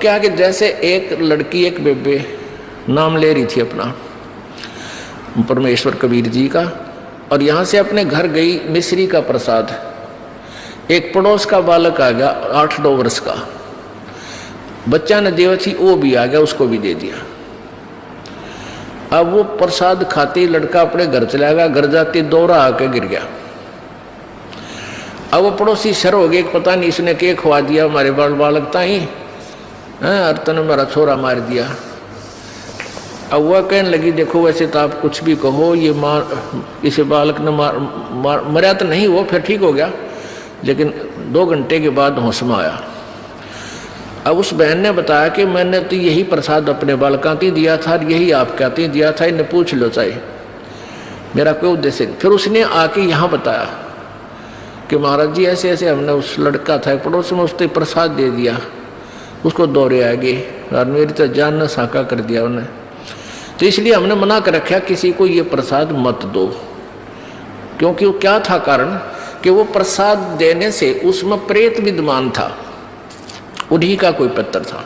क्या कि जैसे एक लड़की एक बेबे नाम ले रही थी अपना परमेश्वर कबीर जी का, और यहाँ से अपने घर गई मिश्री का प्रसाद। एक पड़ोस का बालक आ गया 8-9 वर्ष का, बच्चा ने देव थी वो भी आ गया, उसको भी दे दिया। अब वो प्रसाद खाते ही लड़का अपने घर चला गया, घर जाते दौरा आके गिर गया। अब वो पड़ोसी शर हो गए, पता नहीं इसने क्या खवा दिया हमारे बालक ताई, अर्तन मेरा छोरा मार दिया। अब वह कहने लगी देखो वैसे तो आप कुछ भी कहो, ये इसे बालक ने मरा तो नहीं, वो फिर ठीक हो गया, लेकिन 2 घंटे के बाद होश में आया। अब उस बहन ने बताया कि मैंने तो यही प्रसाद अपने बालकों को दिया था, यही आप कहते दिया था, इन्हें पूछ लो चाहे मेरा कोई उद्देश्य। फिर उसने आके यहाँ बताया कि महाराज जी ऐसे ऐसे हमने उस लड़का था पड़ोस में, उसने प्रसाद दे दिया, उसको दौरे आ गए और मेरी तो जान न साका कर दिया उन्हें, तो इसलिए हमने मना कर रखा किसी को ये प्रसाद मत दो। क्योंकि वो क्या था कारण कि वो प्रसाद देने से उसमें प्रेत विद्यमान था, उन्हीं का कोई पत्थर था,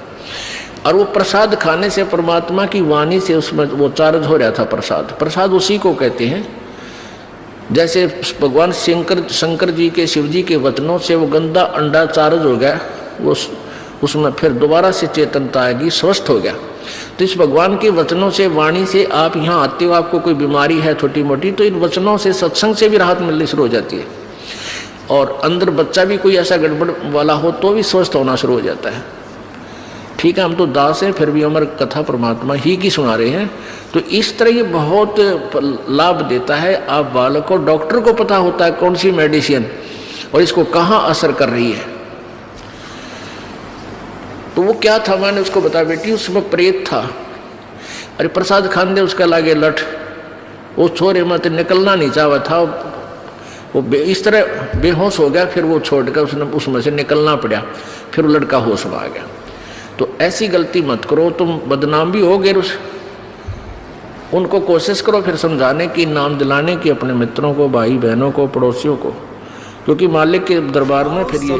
और वो प्रसाद खाने से परमात्मा की वाणी से उसमें वो चार्ज हो रहा था। प्रसाद उसी को कहते हैं। जैसे भगवान शंकर जी के शिव जी के वचनों से वो गंदा अंडा चार्ज हो गया, वो उसमें फिर दोबारा से चेतनता आएगी, स्वस्थ हो गया। तो इस भगवान के वचनों से वाणी से आप यहाँ आते हो, आपको कोई बीमारी है छोटी मोटी, तो इन वचनों से सत्संग से भी राहत मिलनी शुरू हो जाती है। और अंदर बच्चा भी कोई ऐसा गड़बड़ वाला हो तो भी स्वस्थ होना शुरू हो जाता है। ठीक है, हम तो दास हैं, फिर भी हमारी कथा परमात्मा ही की सुना रहे हैं। तो इस तरह ये बहुत लाभ देता है। आप बालक को, डॉक्टर को पता होता है कौन सी मेडिसिन और इसको कहाँ असर कर रही है। तो वो क्या था, मैंने उसको बताया बेटी उसमें प्रेत था, अरे प्रसाद खान दे उसका लागे लठ, वो छोरे मत निकलना नहीं चाहा था, वो इस तरह बेहोश हो गया, फिर वो छोड़कर उसने उसमें से निकलना पड़ा, फिर वो लड़का होश में आ गया। तो ऐसी गलती मत करो, तुम बदनाम भी हो गए। उनको कोशिश करो फिर समझाने की, नाम दिलाने की अपने मित्रों को, भाई बहनों को, पड़ोसियों को, क्योंकि मालिक के दरबार में फिर ये